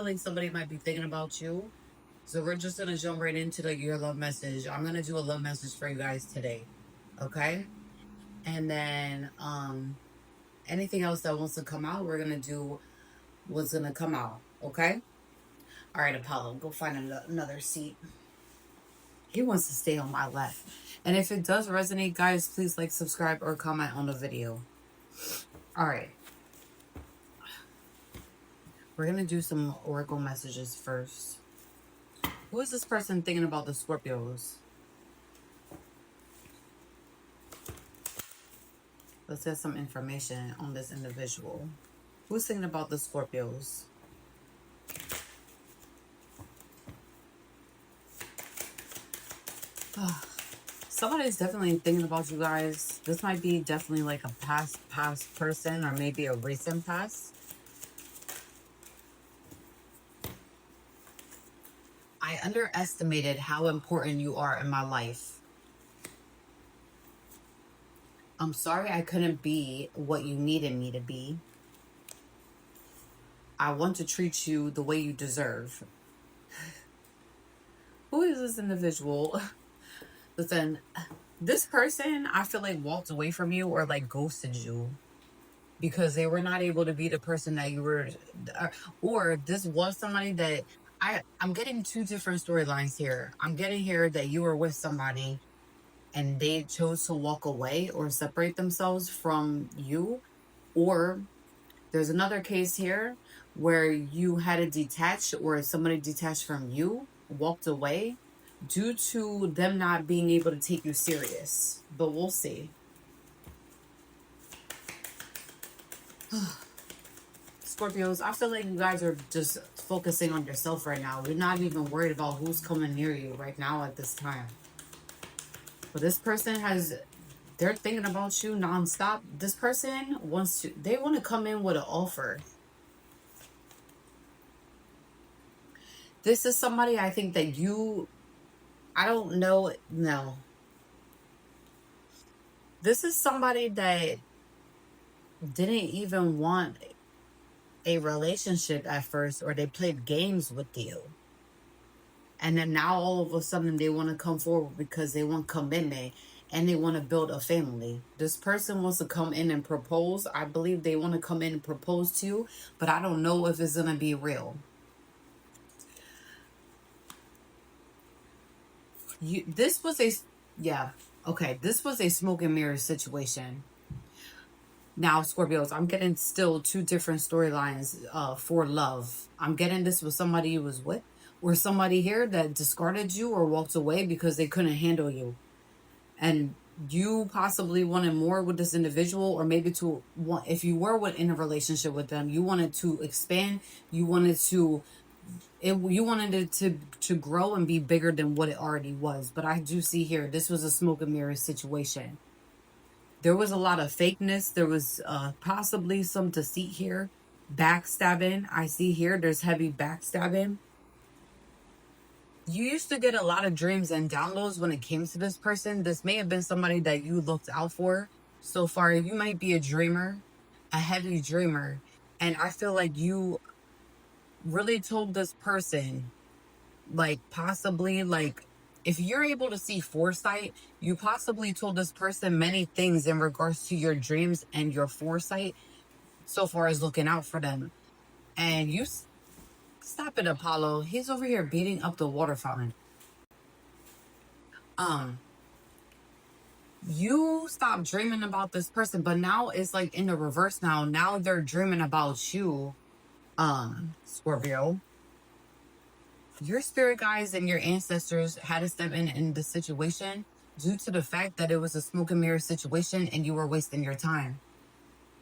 Like somebody might be thinking about you. So we're just gonna jump right into your love message. I'm gonna do a love message for you guys today. Okay? And then anything else that wants to come out, we're gonna do what's gonna come out. Okay? All right, Apollo, go find another seat. He wants to stay on my left. And if it does resonate, guys, please like, subscribe, or comment on the video. All right. We're gonna do some oracle messages first. Who is this person thinking about the Scorpios? Let's get some information on this individual. Who's thinking about the Scorpios? Somebody's definitely thinking about you guys. This might be definitely like a past person, or maybe a recent past. I underestimated how important you are in my life. I'm sorry I couldn't be what you needed me to be. I want to treat you the way you deserve. Who is this individual? Listen, this person, I feel like walked away from you or like ghosted you because they were not able to be the person that you were, or this was somebody that I'm getting two different storylines here. I'm getting here that you were with somebody and they chose to walk away or separate themselves from you, or there's another case here where you had to detach, or somebody detached from you, walked away due to them not being able to take you serious. But we'll see. Scorpios, I feel like you guys are just focusing on yourself right now. You're not even worried about who's coming near you right now at this time. But this person they're thinking about you nonstop. This person they want to come in with an offer. This is somebody I think that I don't know. No. This is somebody that didn't even want a relationship at first, or they played games with you. And then now all of a sudden they want to come forward because they want commitment and they want to build a family. This person wants to come in and propose. I believe they want to come in and propose to you, but I don't know if it's going to be real. This was a smoke and mirrors situation. Now, Scorpios, I'm getting still two different storylines for love. I'm getting this with somebody you was with, or somebody here that discarded you or walked away because they couldn't handle you. And you possibly wanted more with this individual, or maybe if you were in a relationship with them, you wanted to expand, you wanted it to grow and be bigger than what it already was. But I do see here, this was a smoke and mirrors situation. There was a lot of fakeness. There was possibly some deceit here. Backstabbing. I see here there's heavy backstabbing. You used to get a lot of dreams and downloads when it came to this person. This may have been somebody that you looked out for so far. You might be a dreamer, a heavy dreamer. And I feel like you really told this person, like, possibly, like, if you're able to see foresight, you possibly told this person many things in regards to your dreams and your foresight so far as looking out for them. And you stop it, Apollo. He's over here beating up the water fountain. You stop dreaming about this person, but now it's like in the reverse now. Now they're dreaming about you, Scorpio. Your spirit guides and your ancestors had to step in the situation due to the fact that it was a smoke and mirror situation and you were wasting your time.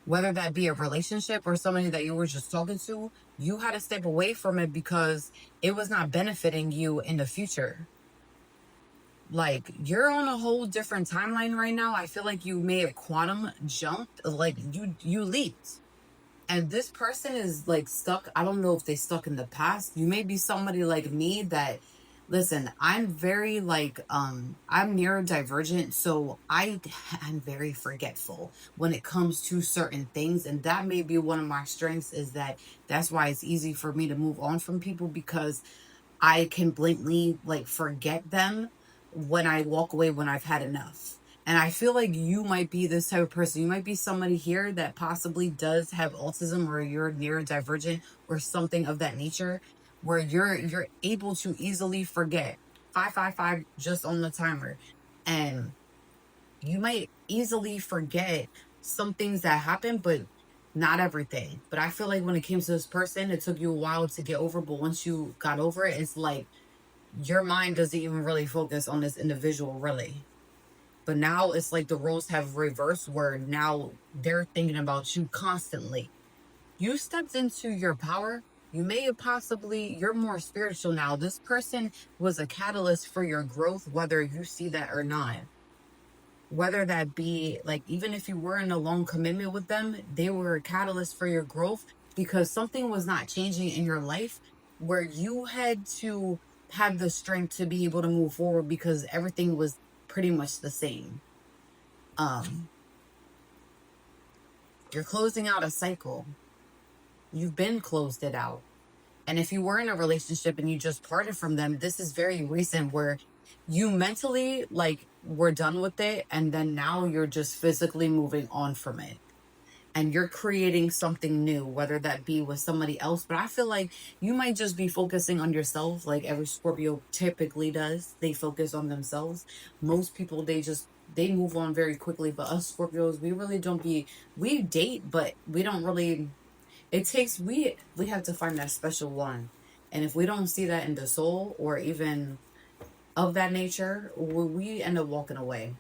Whether that be a relationship or somebody that you were just talking to, you had to step away from it because it was not benefiting you in the future. Like, you're on a whole different timeline right now. I feel like you may have quantum jumped, like you leaped. And this person is like stuck. I don't know if they stuck in the past. You may be somebody like me that Listen, I'm very like I'm neurodivergent, so I'm very forgetful when it comes to certain things, and that may be one of my strengths, is that that's why it's easy for me to move on from people, because I can blatantly like forget them when I walk away when I've had enough. And I feel like you might be this type of person. You might be somebody here that possibly does have autism, or you're neurodivergent or something of that nature, where you're able to easily forget 555 just on the timer. And you might easily forget some things that happen, but not everything. But I feel like when it came to this person, it took you a while to get over, but once you got over it, it's like your mind doesn't even really focus on this individual, really. But now it's like the roles have reversed, where now they're thinking about you constantly. You stepped into your power. You may have possibly, you're more spiritual now. This person was a catalyst for your growth, whether you see that or not. Whether that be like, even if you were in a long commitment with them, they were a catalyst for your growth, because something was not changing in your life, where you had to have the strength to be able to move forward, because everything was pretty much the same. um you're closing out a cycle. You've been closed it out. And if you were in a relationship and you just parted from them, this is very recent, where you mentally like were done with it, and then now you're just physically moving on from it, and you're creating something new, whether that be with somebody else. But I feel like you might just be focusing on yourself, like every Scorpio typically does. They focus on themselves. Most people, they move on very quickly, but us Scorpios, we really don't be, we date, but we don't really, it takes, we have to find that special one. And if we don't see that in the soul, or even of that nature, we end up walking away.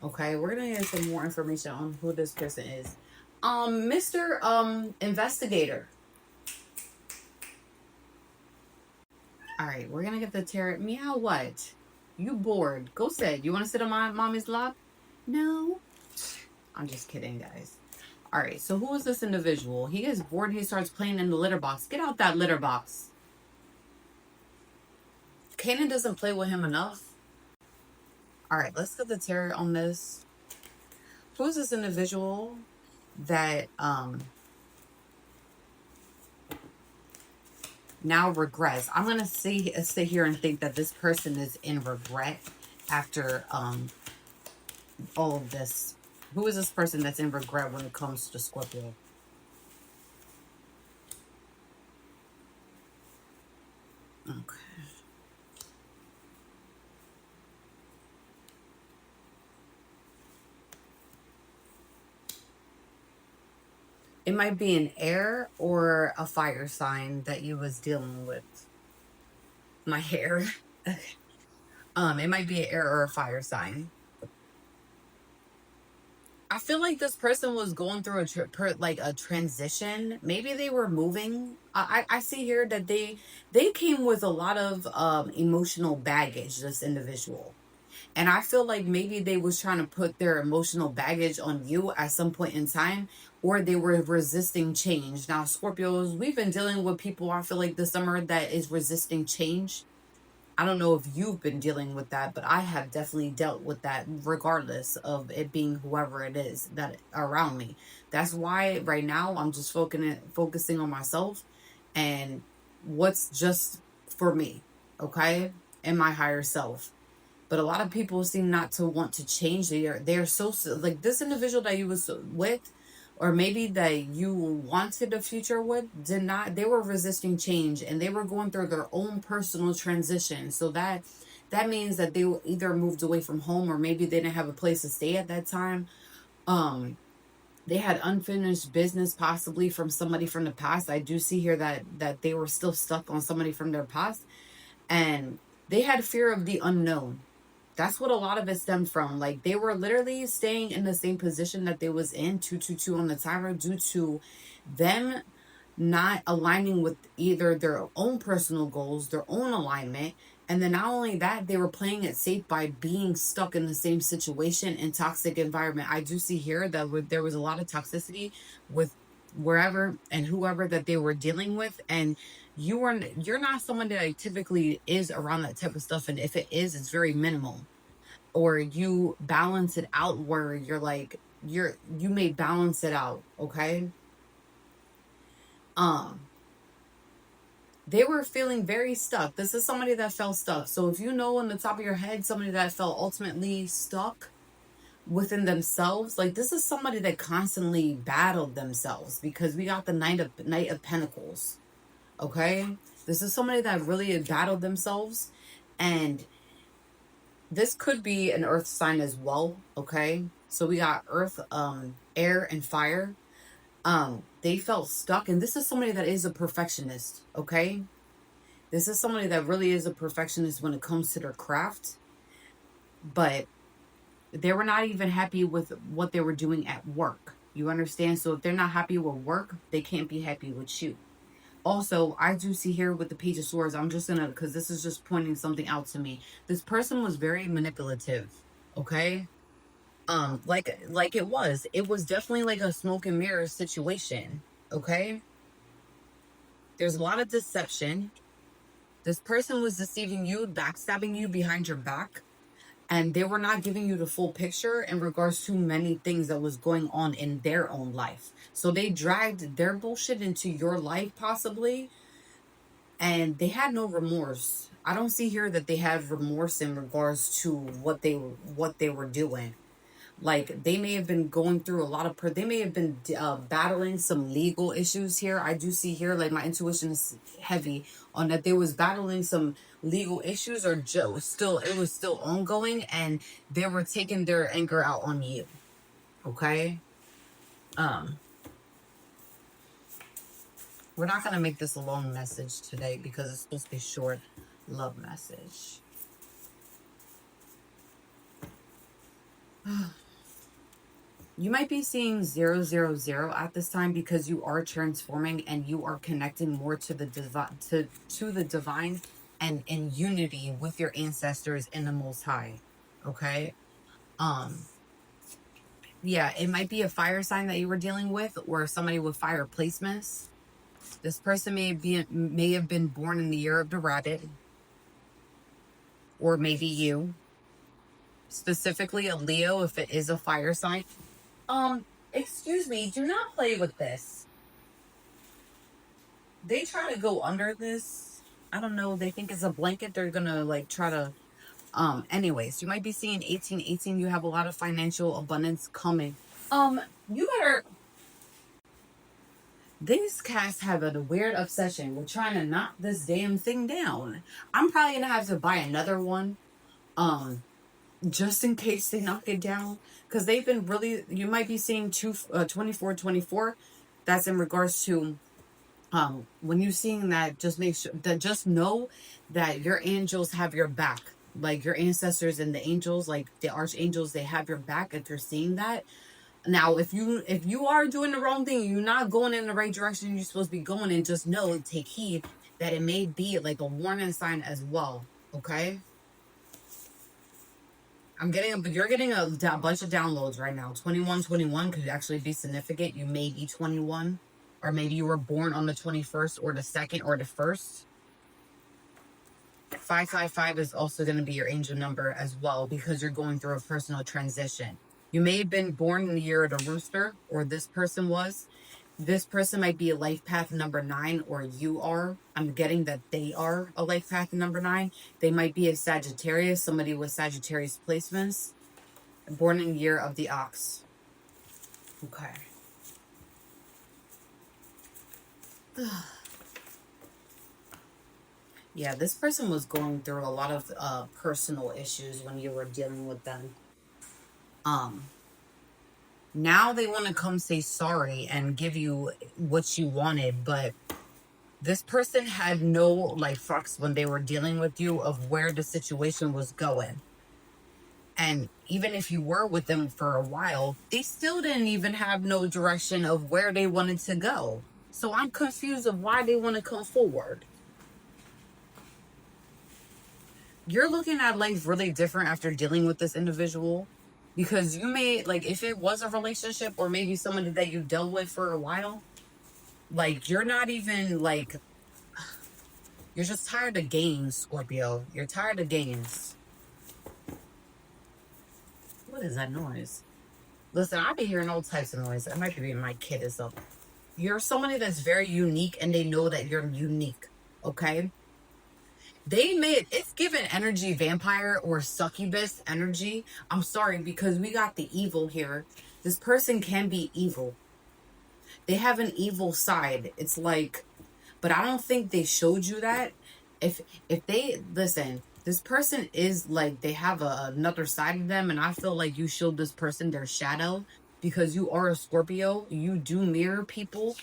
Okay, we're gonna get some more information on who this person is. Mr. Investigator. All right, we're gonna get the tarot. Meow, what? You bored? Go sit. You want to sit on my mommy's lap? No, I'm just kidding, guys. All right, so who is this individual? He is bored. He starts playing in the litter box. Get out that litter box. Kanan doesn't play with him enough. All right, let's get the tarot on this. Who is this individual that now regrets? I'm gonna sit here and think that this person is in regret after all of this. Who is this person that's in regret when it comes to Scorpio? Okay. It might be an air or a fire sign that you was dealing with. My hair. It might be an air or a fire sign. I feel like this person was going through like a transition. Maybe they were moving. I see here that they came with a lot of emotional baggage. This individual, and I feel like maybe they was trying to put their emotional baggage on you at some point in time, or they were resisting change. Now, Scorpios, we've been dealing with people, I feel like, this summer, that is resisting change. I don't know if you've been dealing with that, but I have definitely dealt with that, regardless of it being whoever it is that around me. That's why right now I'm just focusing on myself and what's just for me, okay, and my higher self. But a lot of people seem not to want to change. They're so, like, this individual that you was with, or maybe that you wanted a future with, did not, they were resisting change, and they were going through their own personal transition. So that means that they either moved away from home, or maybe they didn't have a place to stay at that time. um they had unfinished business, possibly from somebody from the past. I do see here that they were still stuck on somebody from their past, and they had fear of the unknown. That's what a lot of it stemmed from. Like, they were literally staying in the same position that they was in, 222 on the timer, due to them not aligning with either their own personal goals, their own alignment. And then not only that, they were playing it safe by being stuck in the same situation and toxic environment. I do see here that there was a lot of toxicity with wherever and whoever that they were dealing with. And you're not someone that typically is around that type of stuff, and if it is, it's very minimal. Or you balance it out where you're like you may balance it out, okay? um they were feeling very stuck. This is somebody that felt stuck. So if you know on the top of your head somebody that felt ultimately stuck within themselves, like this is somebody that constantly battled themselves, because we got the Knight of Pentacles. Okay, this is somebody that really battled themselves, and this could be an earth sign as well. Okay, so we got earth, air, and fire. They felt stuck, and this is somebody that is a perfectionist. Okay, this is somebody that really is a perfectionist when it comes to their craft, but they were not even happy with what they were doing at work. You understand? So if they're not happy with work, they can't be happy with you. Also, I do see here with the Page of Swords, I'm just gonna, because this is just pointing something out to me. This person was very manipulative, okay? Like it was definitely like a smoke and mirror situation, okay? There's a lot of deception. This person was deceiving you, backstabbing you behind your back, and they were not giving you the full picture in regards to many things that was going on in their own life. So they dragged their bullshit into your life, possibly, and they had no remorse. I don't see here that they had remorse in regards to what they were doing. Like they may have been going through a lot of they may have been battling some legal issues here. I do see here, like, my intuition is heavy on that they was battling some legal issues, or still, it was still ongoing, and they were taking their anger out on you. Okay, we're not gonna make this a long message today because it's supposed to be short. Love message. You might be seeing 000 at this time because you are transforming and you are connecting more to the divine, to the divine, and in unity with your ancestors in the Most High. Okay. Um. Yeah, it might be a fire sign that you were dealing with, or somebody with fire placements. This person may have been born in the year of the rabbit, or maybe you, specifically a Leo if it is a fire sign. Excuse me, do not play with this. They try to go under this. I don't know, they think it's a blanket. They're gonna like try to anyways, you might be seeing 1818. You have a lot of financial abundance coming. You better, these cats have a weird obsession with trying to knock this damn thing down. I'm probably gonna have to buy another one. Just in case they knock it down, because they've been really, you might be seeing 2424. That's in regards to when you're seeing that, just make sure that, just know that your angels have your back. Like your ancestors and the angels, like the archangels, they have your back if you're seeing that. Now if you are doing the wrong thing, you're not going in the right direction you're supposed to be going in, just know, take heed that it may be like a warning sign as well. Okay, you're getting a bunch of downloads right now. 2121 could actually be significant. You may be 21, or maybe you were born on the 21st or the 2nd or the 1st. 555 is also going to be your angel number as well, because you're going through a personal transition. You may have been born in the year of the rooster, or this person was. This person might be a life path number 9, or you are. I'm getting that they are a life path number 9. They might be a Sagittarius, somebody with Sagittarius placements, born in the year of the ox. Okay. Yeah, this person was going through a lot of personal issues when you were dealing with them. Now they want to come say sorry and give you what you wanted, but this person had no like fucks when they were dealing with you of where the situation was going. And even if you were with them for a while, they still didn't even have no direction of where they wanted to go. So I'm confused of why they want to come forward. You're looking at life really different after dealing with this individual. Because you may, like, if it was a relationship or maybe somebody that you dealt with for a while, like, you're not even, like, You're just tired of games, Scorpio. You're tired of games. What is that noise? Listen, I be hearing all types of noise. It might be my kid is up. You're somebody that's very unique and they know that you're unique. Okay? It's given energy vampire or succubus energy. I'm sorry, because we got the evil here. This person can be evil. They have an evil side. It's like, but I don't think they showed you that. If they listen, this person is like they have another side of them, and I feel like you showed this person their shadow because you are a Scorpio. You do mirror people,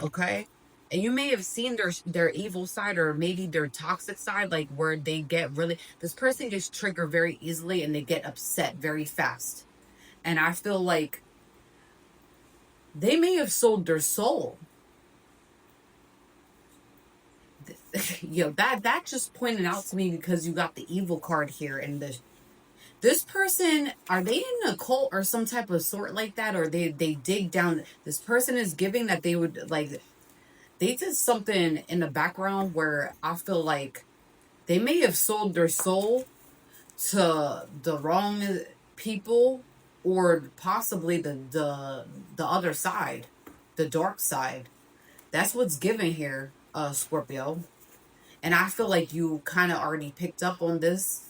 okay? And you may have seen their evil side or maybe their toxic side, like where they get really this person gets triggered very easily and they get upset very fast. And I feel like they may have sold their soul. Yo, that just pointed out to me because you got the evil card here, and this person, are they in a cult or some type of sort like that, or they dig down? This person is giving that they would like they did something in the background where I feel like they may have sold their soul to the wrong people, or possibly the other side, the dark side. That's what's given here, Scorpio. And I feel like you kind of already picked up on this.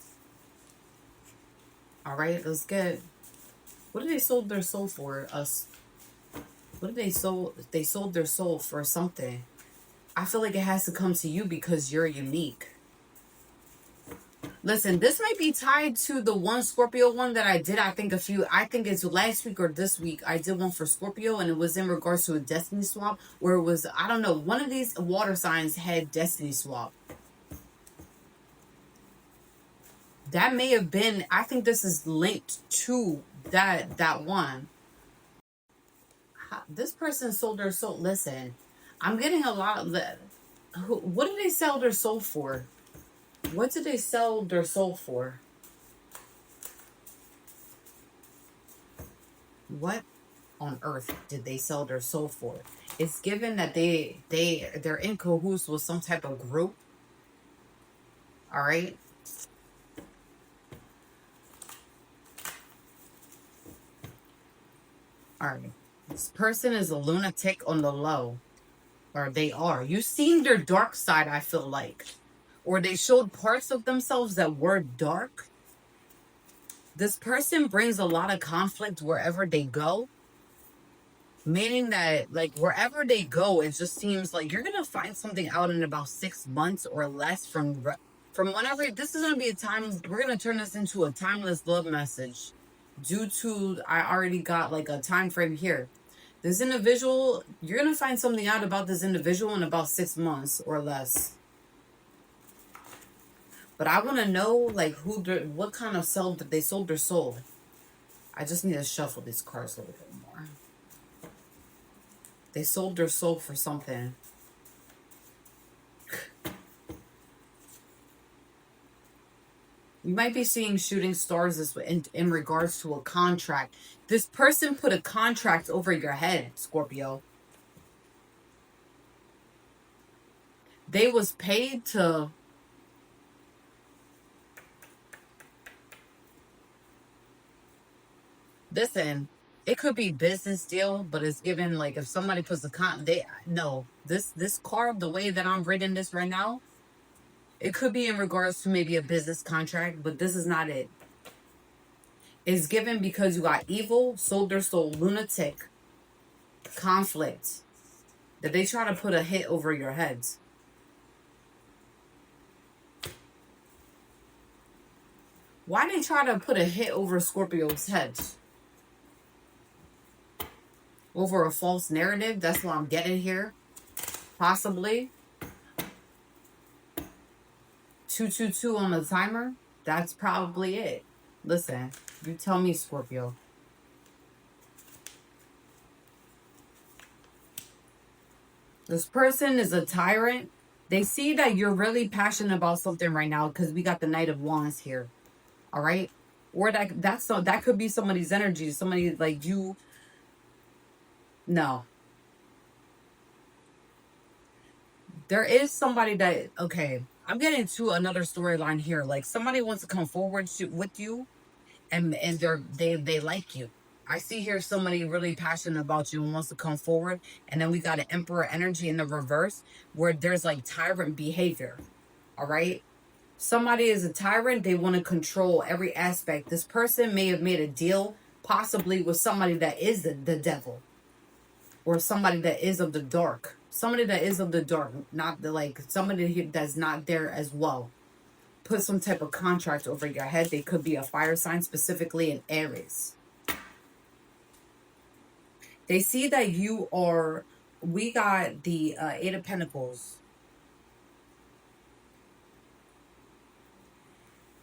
All right, let's get. What did they sold their soul for? Us. What did they sold? They sold their soul for something. I feel like it has to come to you because you're unique. Listen, this might be tied to the one Scorpio one that I did. I think it's last week or this week. I did one for Scorpio, and it was in regards to a destiny swap, where it was, I don't know, one of these water signs had destiny swap. That may have been, I think this is linked to that one. This person sold their soul. Listen, I'm getting a lot of that. What did they sell their soul for? What did they sell their soul for? What on earth did they sell their soul for? It's given that they're in cahoots with some type of group. All right. All right. This person is a lunatic on the low. Or they are. You've seen their dark side, I feel like. Or they showed parts of themselves that were dark. This person brings a lot of conflict wherever they go. Meaning that, like, wherever they go, it just seems like you're going to find something out in about 6 months or less from whenever. This is going to be a time, we're going to turn this into a timeless love message. Due to, I already got like a time frame here. This individual, you're going to find something out about this individual in about 6 months or less. But I want to know, like, what kind of they sold their soul. I just need to shuffle these cards a little bit more. They sold their soul for something. You might be seeing shooting stars in regards to a contract. This person put a contract over your head, Scorpio. They was paid to... Listen, it could be business deal, but it's given like if somebody puts this card, the way that I'm reading this right now, it could be in regards to maybe a business contract, but this is not it. It's given because you got evil, sold their soul, lunatic, conflict, that they try to put a hit over your heads. Why they try to put a hit over Scorpio's heads? Over a false narrative? That's what I'm getting here. Possibly. 222 on the timer. That's probably it. Listen, you tell me, Scorpio. This person is a tyrant. They see that you're really passionate about something right now because we got the Knight of Wands here. All right? Or that could be somebody's energy. Somebody like you. No. There is somebody that, okay, I'm getting to another storyline here. Like somebody wants to come forward with you, and they like you. I see here somebody really passionate about you and wants to come forward, and then we got an emperor energy in the reverse where there's like tyrant behavior. All right. Somebody is a tyrant. They want to control every aspect. This person may have made a deal, possibly with somebody that is the devil, or somebody that is of the dark. Somebody that is of the dark, not the like somebody that's not there as well. Put some type of contract over your head. They could be a fire sign, specifically in Aries. They see that you are. We got the Eight of Pentacles.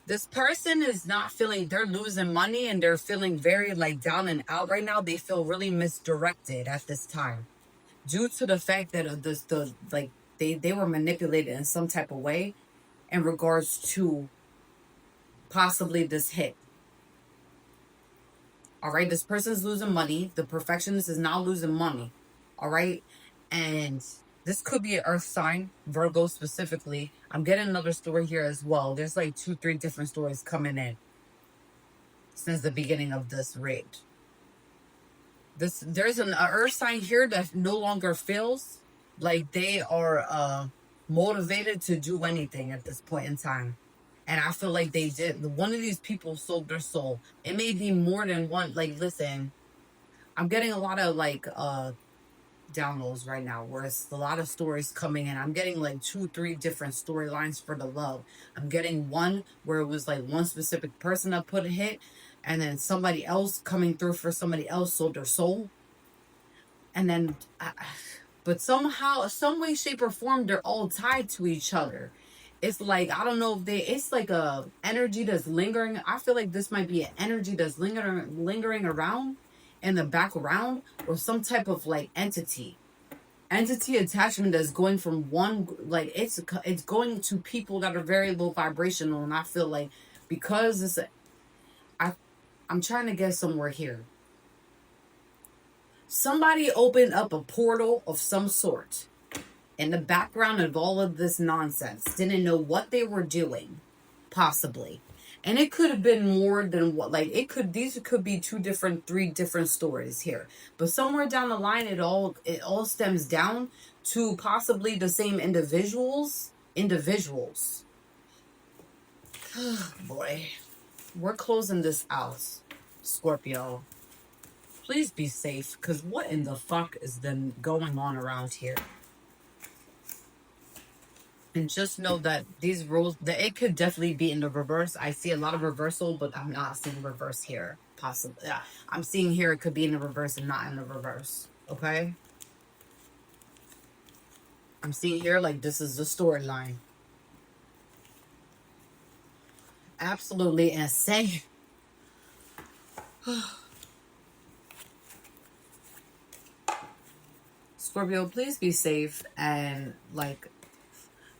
This person is not feeling, they're losing money and they're feeling very like down and out right now. They feel really misdirected at this time due to the fact that the like they were manipulated in some type of way in regards to possibly this hit. All right, this person's losing money. The perfectionist is now losing money. All right, and this could be an earth sign, Virgo specifically. I'm getting another story here as well. There's like 2-3 different stories coming in since the beginning of this read. There's an earth sign here that no longer feels like they are motivated to do anything at this point in time. And I feel like they did. One of these people sold their soul. It may be more than one. Like, listen, I'm getting a lot of like downloads right now where it's a lot of stories coming in. I'm getting like 2-3 different storylines for the love. I'm getting one where it was like one specific person that put a hit, and then somebody else coming through for somebody else sold their soul. And then but somehow, some way, shape, or form, they're all tied to each other. It's like, I don't know if it's like a energy that's lingering. I feel like this might be an energy that's lingering around in the background, or some type of like entity attachment that's going from one, like it's going to people that are very low vibrational. And I feel like because I'm trying to get somewhere here. Somebody opened up a portal of some sort in the background of all of this nonsense, didn't know what they were doing, possibly. And it could have been more than what, like, these could be 3 different stories here. But somewhere down the line, it all stems down to possibly the same individuals. Oh, boy. We're closing this out, Scorpio. Please be safe, because what in the fuck is then going on around here? And just know that these rules, that it could definitely be in the reverse. I see a lot of reversal, but I'm not seeing reverse here. Possibly. Yeah. I'm seeing here it could be in the reverse and not in the reverse. Okay? I'm seeing here like this is the storyline. Absolutely insane. Scorpio, please be safe and like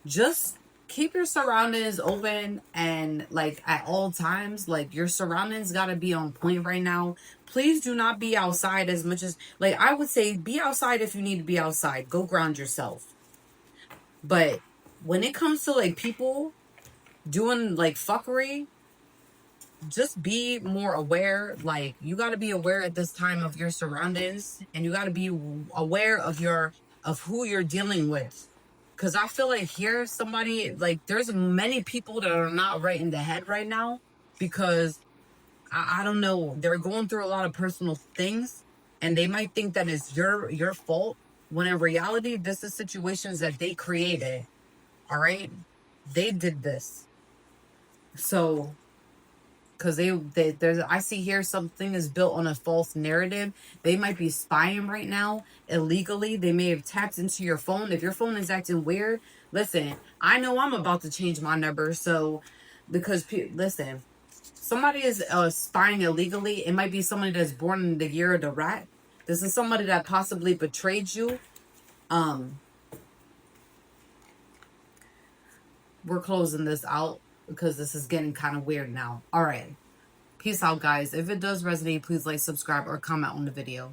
just keep your surroundings open, and like at all times, like your surroundings got to be on point right now. Please do not be outside as much as, like, I would say be outside if you need to be outside. Go ground yourself. But when it comes to like people doing like fuckery, just be more aware. Like, you got to be aware at this time of your surroundings, and you got to be aware of who you're dealing with. Because I feel like here, somebody, like, there's many people that are not right in the head right now because, I don't know, they're going through a lot of personal things, and they might think that it's your fault, when in reality, this is situations that they created, all right? They did this. So, because there's, I see here something is built on a false narrative. They might be spying right now illegally. They may have tapped into your phone. If your phone is acting weird, listen, I know I'm about to change my number. So, because listen, somebody is spying illegally. It might be somebody that's born in the year of the rat. This is somebody that possibly betrayed you. We're closing this out because this is getting kind of weird now. All right. Peace out, guys. If it does resonate, please like, subscribe, or comment on the video.